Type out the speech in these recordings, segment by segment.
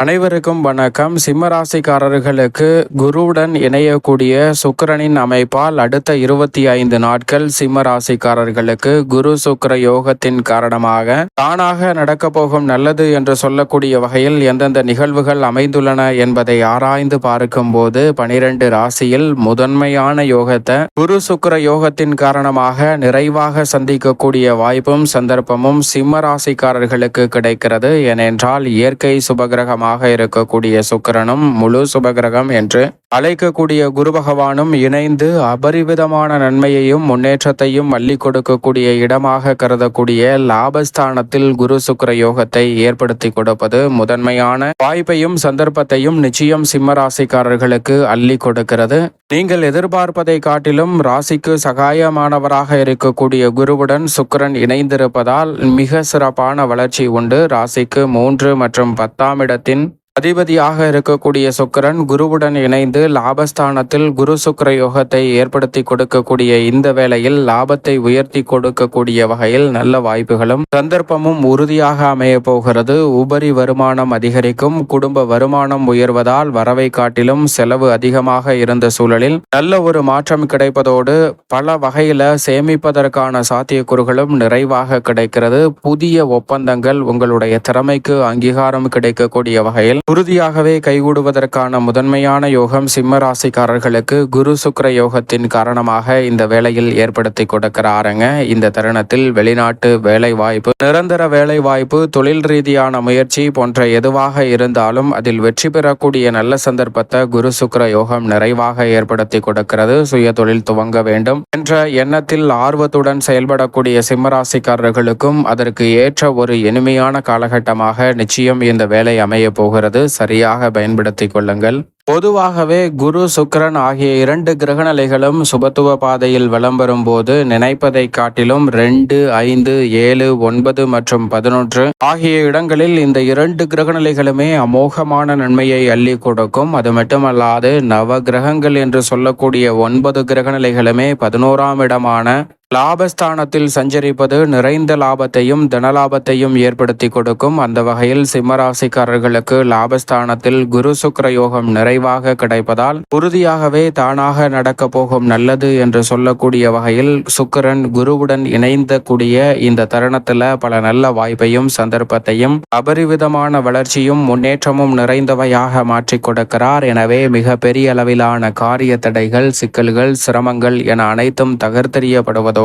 அனைவருக்கும் வணக்கம். சிம்ம ராசிக்காரர்களுக்கு குருவுடன் இணையக்கூடிய சுக்கிரனின் அமைப்பால் அடுத்த 25 நாட்கள் சிம்ம ராசிக்காரர்களுக்கு குரு சுக்கிர யோகத்தின் காரணமாக தானாக நடக்கப் போகும் நல்லது என்று சொல்லக்கூடிய வகையில் எந்தெந்த நிகழ்வுகள் அமைந்துள்ளன என்பதை ஆராய்ந்து பார்க்கும் போது 12 ராசியில் முதன்மையான யோகத்தை குரு சுக்கிர யோகத்தின் காரணமாக நிறைவாக சந்திக்கக்கூடிய வாய்ப்பும் சந்தர்ப்பமும் சிம்ம ராசிக்காரர்களுக்கு கிடைக்கிறது. ஏனென்றால் இயற்கை சுபகிரகமாக இருக்கக்கூடிய சுக்கிரனும் முழு சுபகிரகம் என்று அழைக்கக்கூடிய குரு பகவானும் இணைந்து அபரிவிதமான நன்மையையும் முன்னேற்றத்தையும் அள்ளி கொடுக்கக்கூடிய இடமாக கருதக்கூடிய லாபஸ்தானத்தில் குரு சுக்கிர யோகத்தை ஏற்படுத்தி கொடுப்பது முதன்மையான வாய்ப்பையும் சந்தர்ப்பத்தையும் நிச்சயம் சிம்ம ராசிக்காரர்களுக்கு அள்ளி கொடுக்கிறது. நீங்கள் எதிர்பார்ப்பதை காட்டிலும் ராசிக்கு சகாயமானவராக இருக்கக்கூடிய குருவுடன் சுக்கிரன் இணைந்திருப்பதால் மிக சிறப்பான வளர்ச்சி உண்டு. ராசிக்கு 3 மற்றும் 10ஆம் இடத்தின் அதிபதியாக இருக்கக்கூடிய சுக்கிரன் குருவுடன் இணைந்து லாபஸ்தானத்தில் குரு சுக்கிர யோகத்தை ஏற்படுத்தி கொடுக்கக்கூடிய இந்த வேளையில் லாபத்தை உயர்த்தி கொடுக்கக்கூடிய வகையில் நல்ல வாய்ப்புகளும் சந்தர்ப்பமும் உறுதியாக அமைய போகிறது. உபரி வருமானம் அதிகரிக்கும். குடும்ப வருமானம் உயர்வதால் வரவை காட்டிலும் செலவு அதிகமாக இருந்த சூழலில் நல்ல ஒரு மாற்றம் கிடைப்பதோடு பல வகையில சேமிப்பதற்கான சாத்தியக்கூறுகளும் நிறைவாக கிடைக்கிறது. புதிய ஒப்பந்தங்கள் உங்களுடைய திறமைக்கு அங்கீகாரம் கிடைக்கக்கூடிய வகையில் உறுதியாகவே கைகூடுவதற்கான முதன்மையான யோகம் சிம்ம ராசிக்காரர்களுக்கு குரு சுக்கிர யோகத்தின் காரணமாக இந்த வேளையில் ஏற்படுத்தி கொடுக்கிறாருங்க. இந்த தருணத்தில் வெளிநாட்டு வேலை வாய்ப்பு, நிரந்தர வேலை வாய்ப்பு, தொழில் ரீதியான முயற்சி போன்ற எதுவாக இருந்தாலும் அதில் வெற்றி பெறக்கூடிய நல்ல சந்தர்ப்பத்தை குரு சுக்கிர யோகம் நிறைவாக ஏற்படுத்தி கொடுக்கிறது. சுய தொழில் துவங்க வேண்டும் என்ற எண்ணத்தில் ஆர்வத்துடன் செயல்படக்கூடிய சிம்ம ராசிக்காரர்களுக்கும் அதற்கு ஏற்ற ஒரு இனிமையான காலகட்டமாக நிச்சயம் இந்த வேலை அமைய போகிறது. சரியாக பயன்படுத்திக் கொள்ளுங்கள். பொதுவாகவே குரு சுக்கிரன் ஆகிய 2 கிரகநிலைகளும் சுபத்துவ பாதையில் வலம் வரும்போது நினைப்பதை காட்டிலும் 2, 5, 7, 9 மற்றும் 11 ஆகிய இடங்களில் இந்த 2 கிரகநிலைகளுமே அமோகமான நன்மையை அள்ளி கொடுக்கும். அது மட்டுமல்லாது நவ கிரகங்கள் என்று சொல்லக்கூடிய 9 கிரகநிலைகளுமே 11ஆம் இடமான லாபஸ்தானத்தில் சஞ்சரிப்பது நிறைந்த லாபத்தையும் தனலாபத்தையும் ஏற்படுத்தி கொடுக்கும். அந்த வகையில் சிம்மராசிக்காரர்களுக்கு லாபஸ்தானத்தில் குரு சுக்கிர யோகம் நிறைவாக கிடைப்பதால் உறுதியாகவே தானாக நடக்க போகும் நல்லது என்று சொல்லக்கூடிய வகையில் சுக்கிரன் குருவுடன் இணைந்த கூடிய இந்த தருணத்துல பல நல்ல வாய்ப்பையும் சந்தர்ப்பத்தையும் அபரிவிதமான வளர்ச்சியும் முன்னேற்றமும் நிறைந்தவையாக மாற்றி கொடுக்கிறார். எனவே மிக பெரிய அளவிலான காரிய தடைகள், சிக்கல்கள், சிரமங்கள் என அனைத்தும் தகர்த்தெறியப்படுவது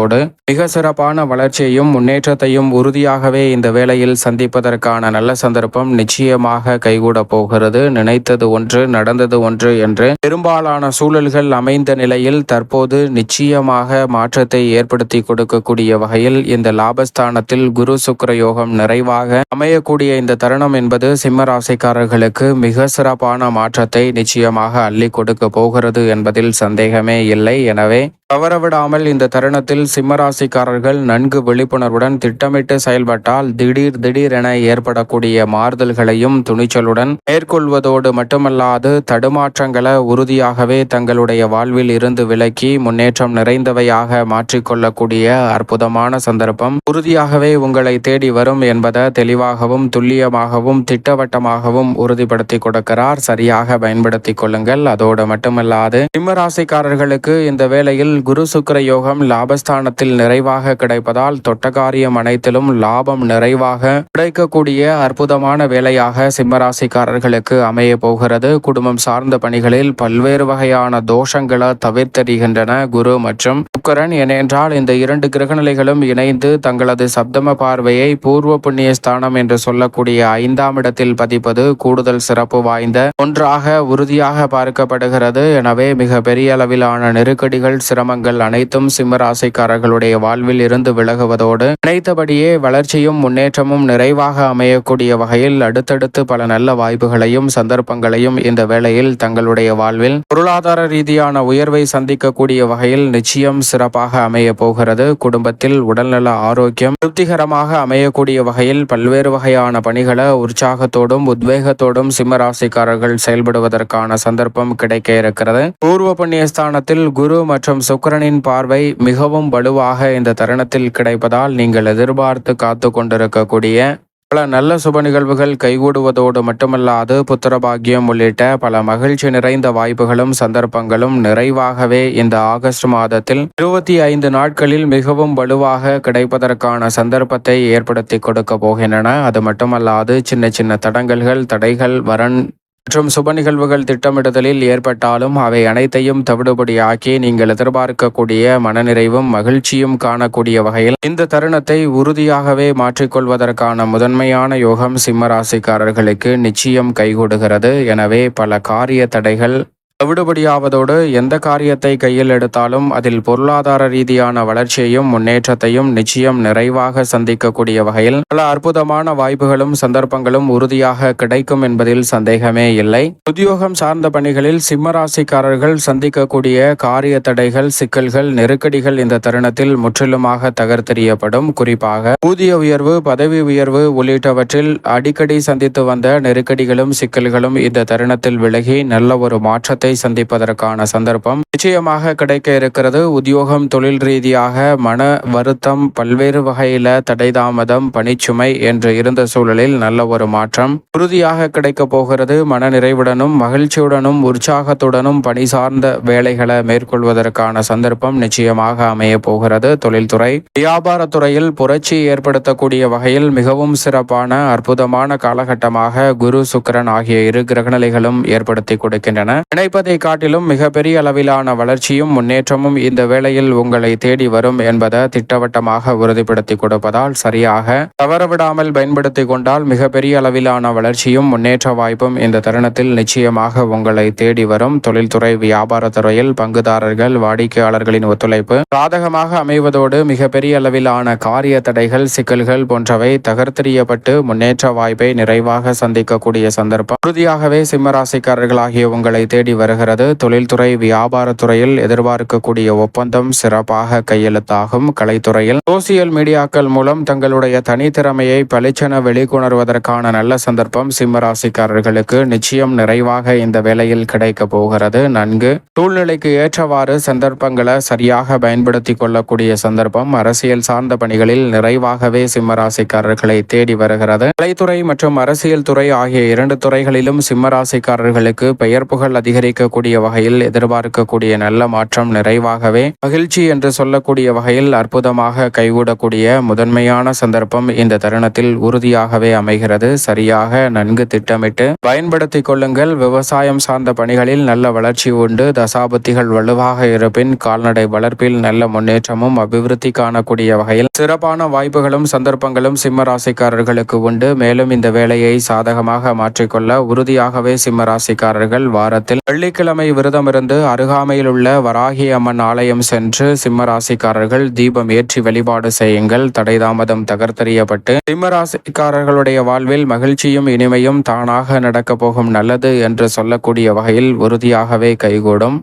மிக சிறப்பான வளர்ச்சியையும் முன்னேற்றத்தையும் உறுதியாகவே இந்த வேளையில் சந்திப்பதற்கான நல்ல சந்தர்ப்பம் நிச்சயமாக கைகூட போகிறது. நினைத்தது ஒன்று நடந்தது ஒன்று என்று பெரும்பாலான சூழல்கள் அமைந்த நிலையில் தற்போது நிச்சயமாக மாற்றத்தை ஏற்படுத்தி கொடுக்கக்கூடிய வகையில் இந்த லாபஸ்தானத்தில் குரு சுக்கிர யோகம் நிறைவாக அமையக்கூடிய இந்த தருணம் என்பது சிம்ம ராசிக்காரர்களுக்கு மிக சிறப்பான மாற்றத்தை நிச்சயமாக அள்ளி கொடுக்க போகிறது என்பதில் சந்தேகமே இல்லை. எனவே தவறவிடாமல் இந்த தருணத்தில் சிம்மராசிக்காரர்கள் நன்கு விழிப்புணர்வுடன் திட்டமிட்டு செயல்பட்டால் திடீரென ஏற்படக்கூடிய மாறுதல்களையும் துணிச்சலுடன் மேற்கொள்வதோடு மட்டுமல்லாது தடுமாற்றங்களை உறுதியாகவே தங்களுடைய வாழ்வில் இருந்து விலக்கி முன்னேற்றம் நிறைந்தவையாக மாற்றிக்கொள்ளக்கூடிய அற்புதமான சந்தர்ப்பம் உறுதியாகவே உங்களை தேடி வரும் என்பதை தெளிவாகவும் துல்லியமாகவும் திட்டவட்டமாகவும் உறுதிப்படுத்தி கொடுக்கிறார். சரியாக பயன்படுத்திக் கொள்ளுங்கள். அதோடு மட்டுமல்லாது சிம்மராசிக்காரர்களுக்கு இந்த வேளையில் குரு சுக்கிர யோகம் லாபஸ்தானத்தில் நிறைவாக கிடைப்பதால் தொட்டகாரியம் அனைத்திலும் லாபம் நிறைவாக கிடைக்கக்கூடிய அற்புதமான வேலையாக சிம்மராசிக்காரர்களுக்கு அமைய போகிறது. குடும்பம் சார்ந்த பணிகளில் பல்வேறு வகையான தோஷங்களை தவிர்த்தெறிகின்றன குரு மற்றும் சுக்கிரன். ஏனென்றால் இந்த 2 கிரகநிலைகளும் இணைந்து தங்களது சப்தம பார்வையை பூர்வ புண்ணிய ஸ்தானம் என்று சொல்லக்கூடிய 5ஆம் இடத்தில் பதிப்பது கூடுதல் சிறப்பு வாய்ந்த ஒன்றாக உறுதியாக பார்க்கப்படுகிறது. எனவே மிக பெரிய அளவிலான நெருக்கடிகள், சிரமங்கள் அனைத்தும் சிம்மராசிக்காரர்களுடைய வாழ்வில் இருந்து விலகுவதோடு நினைத்தபடியே வளர்ச்சியும் முன்னேற்றமும் நிறைவாக அமையக்கூடிய வகையில் அடுத்தடுத்து பல நல்ல வாய்ப்புகளையும் சந்தர்ப்பங்களையும் இந்த வேளையில் தங்களுடைய வாழ்வில் பொருளாதார ரீதியான உயர்வை சந்திக்கக்கூடிய வகையில் நிச்சயம் சிறப்பாக அமைய போகிறது. குடும்பத்தில் உடல்நல ஆரோக்கியம் திருப்திகரமாக அமையக்கூடிய வகையில் பல்வேறு வகையான பணிகளை உற்சாகத்தோடும் உத்வேகத்தோடும் சிம்மராசிக்காரர்கள் செயல்படுவதற்கான சந்தர்ப்பம் கிடைக்க இருக்கிறது. பூர்வ புண்ணிய ஸ்தானத்தில் குரு மற்றும் சுக்கிரனின் பார்வை மிகவும் வலுவாக இந்த தருணத்தில் கிடைப்பதால் நீங்கள் எதிர்பார்த்து காத்து கொண்டிருக்கக்கூடிய பல நல்ல சுப நிகழ்வுகள் கைகூடுவதோடு மட்டுமல்லாது புத்திரபாக்கியம் உள்ளிட்ட பல மகிழ்ச்சி நிறைந்த வாய்ப்புகளும் சந்தர்ப்பங்களும் நிறைவாகவே இந்த ஆகஸ்ட் மாதத்தில் 25 நாட்களில் மிகவும் வலுவாக கிடைப்பதற்கான சந்தர்ப்பத்தை ஏற்படுத்தி கொடுக்க போகின்றன. அது மட்டுமல்லாது சின்ன சின்ன தடங்கல்கள், தடைகள், வரன் மற்றும் சுப நிகழ்வுகள் திட்டமிடுதலில் ஏற்பட்டாலும் அவை அனைத்தையும் தவிடுபடியாக்கி நீங்கள் எதிர்பார்க்கக்கூடிய மனநிறைவும் மகிழ்ச்சியும் காணக்கூடிய வகையில் இந்த தருணத்தை உறுதியாகவே மாற்றிக்கொள்வதற்கான முதன்மையான யோகம் சிம்ம ராசிக்காரர்களுக்கு நிச்சயம் கைகூடுகிறது. எனவே பல காரிய தடைகள் தவிடுபடியாவதோடு எந்த காரியத்தை கையில் எடுத்தாலும் அதில் பொருளாதார ரீதியான வளர்ச்சியையும் முன்னேற்றத்தையும் நிச்சயம் நிறைவாக சந்திக்கக்கூடிய வகையில் பல அற்புதமான வாய்ப்புகளும் சந்தர்ப்பங்களும் உறுதியாக கிடைக்கும் என்பதில் சந்தேகமே இல்லை. உத்தியோகம் சார்ந்த பணிகளில் சிம்மராசிக்காரர்கள் சந்திக்கக்கூடிய காரிய தடைகள், சிக்கல்கள், நெருக்கடிகள் இந்த தருணத்தில் முற்றிலுமாக தகர்த்தெறியப்படும். குறிப்பாக ஊதிய உயர்வு, பதவி உயர்வு உள்ளிட்டவற்றில் அடிக்கடி சந்தித்து வந்த நெருக்கடிகளும் சிக்கல்களும் இந்த தருணத்தில் விலகி நல்ல ஒரு மாற்றத்தை சந்திப்பதற்கான சந்தர்ப்பம் நிச்சயமாக கிடைக்க இருக்கிறது. உத்தியோகம், தொழில் ரீதியாக மன வருத்தம், பல்வேறு வகையில தடை தாமதம், பணிச்சுமை என்று இருந்த சூழலில் நல்ல ஒரு மாற்றம் உறுதியாக கிடைக்க போகிறது. மன நிறைவுடனும் மகிழ்ச்சியுடனும் உற்சாகத்துடனும் பணி சார்ந்த வேலைகளை மேற்கொள்வதற்கான சந்தர்ப்பம் நிச்சயமாக அமைய போகிறது. தொழில்துறை, வியாபாரத்துறையில் புரட்சி ஏற்படுத்தக்கூடிய வகையில் மிகவும் சிறப்பான அற்புதமான காலகட்டமாக குரு, சுக்கிரன் ஆகிய இரு கிரகநிலைகளும் ஏற்படுத்தி கொடுக்கின்றன. நினைப்பதை காட்டிலும் மிகப்பெரிய அளவிலான வளர்ச்சியும் முன்னேற்றமும் இந்த வேளையில் உங்களை தேடி வரும் என்பதை திட்டவட்டமாக உறுதிப்படுத்தி கொடுப்பதால் சரியாக தவறவிடாமல் பயன்படுத்தி கொண்டால் மிகப்பெரிய அளவிலான வளர்ச்சியும் முன்னேற்ற வாய்ப்பும் இந்த தருணத்தில் நிச்சயமாக உங்களை தேடி வரும். தொழில்துறை, வியாபாரத்துறையில் பங்குதாரர்கள், வாடிக்கையாளர்களின் ஒத்துழைப்பு சாதகமாக அமைவதோடு மிகப்பெரிய அளவிலான காரிய தடைகள், சிக்கல்கள் போன்றவை தகர்த்தெறியப்பட்டு முன்னேற்ற வாய்ப்பை நிறைவாக சந்திக்கக்கூடிய சந்தர்ப்பம் உறுதியாகவே சிம்மராசிக்காரர்களாகிய உங்களை தேடி வருகிறது. தொழில்துறை, வியாபாரத்துறையில் எதிர்பார்க்கக்கூடிய ஒப்பந்தம் சிறப்பாக கையெழுத்தாகும். கலைத்துறையில் சோசியல் மீடியாக்கள் மூலம் தங்களுடைய தனித்திறமையை பளிச்சென வெளிக்கொணர்வதற்கான நல்ல சந்தர்ப்பம் சிம்மராசிக்காரர்களுக்கு நிச்சயம் நிறைவாக இந்த வேளையில் கிடைக்க போகிறது. நன்கு சூழ்நிலைக்கு ஏற்றவாறு சந்தர்ப்பங்களை சரியாக பயன்படுத்தி கொள்ளக்கூடிய சந்தர்ப்பம் அரசியல் சார்ந்த பணிகளில் நிறைவாகவே சிம்மராசிக்காரர்களை தேடி வருகிறது. கலைத்துறை மற்றும் அரசியல் துறை ஆகிய இரண்டு துறைகளிலும் சிம்மராசிக்காரர்களுக்கு பெயர் புகழ் அதிகரிக்கக்கூடிய வகையில் எதிர்பார்க்கக்கூடிய நல்ல மாற்றம் நிறைவாகவே மகிழ்ச்சி என்று சொல்லக்கூடிய வகையில் அற்புதமாக கைகூடக்கூடிய முதன்மையான சந்தர்ப்பம் இந்த தருணத்தில் உறுதியாகவே அமைகிறது. சரியாக நன்கு திட்டமிட்டு பயன்படுத்தி கொள்ளுங்கள். விவசாயம் சார்ந்த பணிகளில் நல்ல வளர்ச்சி உண்டு. தசாபுத்திகள் வலுவாக இருப்பின் கால்நடை வளர்ப்பில் நல்ல முன்னேற்றமும் அபிவிருத்தி காணக்கூடிய வகையில் சிறப்பான வாய்ப்புகளும் சந்தர்ப்பங்களும் சிம்ம ராசிக்காரர்களுக்கு உண்டு. மேலும் இந்த வேலையை சாதகமாக மாற்றிக்கொள்ள உறுதியாகவே சிம்ம ராசிக்காரர்கள் வாரத்தில் வெள்ளிக்கிழமை விரதமிருந்து அருகாமையில் உள்ள வராகி அம்மன் ஆலயம் சென்று சிம்ம ராசிக்காரர்கள் தீபம் ஏற்றி வழிபாடு செய்யுங்கள். தடை தாமதம் தகர்த்தெறியப்பட்டு சிம்ம ராசிக்காரர்களுடைய வாழ்வில் மகிழ்ச்சியும் இனிமையும் தானாக நடக்கப் போகும் நல்லது என்று சொல்லக்கூடிய வகையில் உறுதியாகவே கைகூடும்.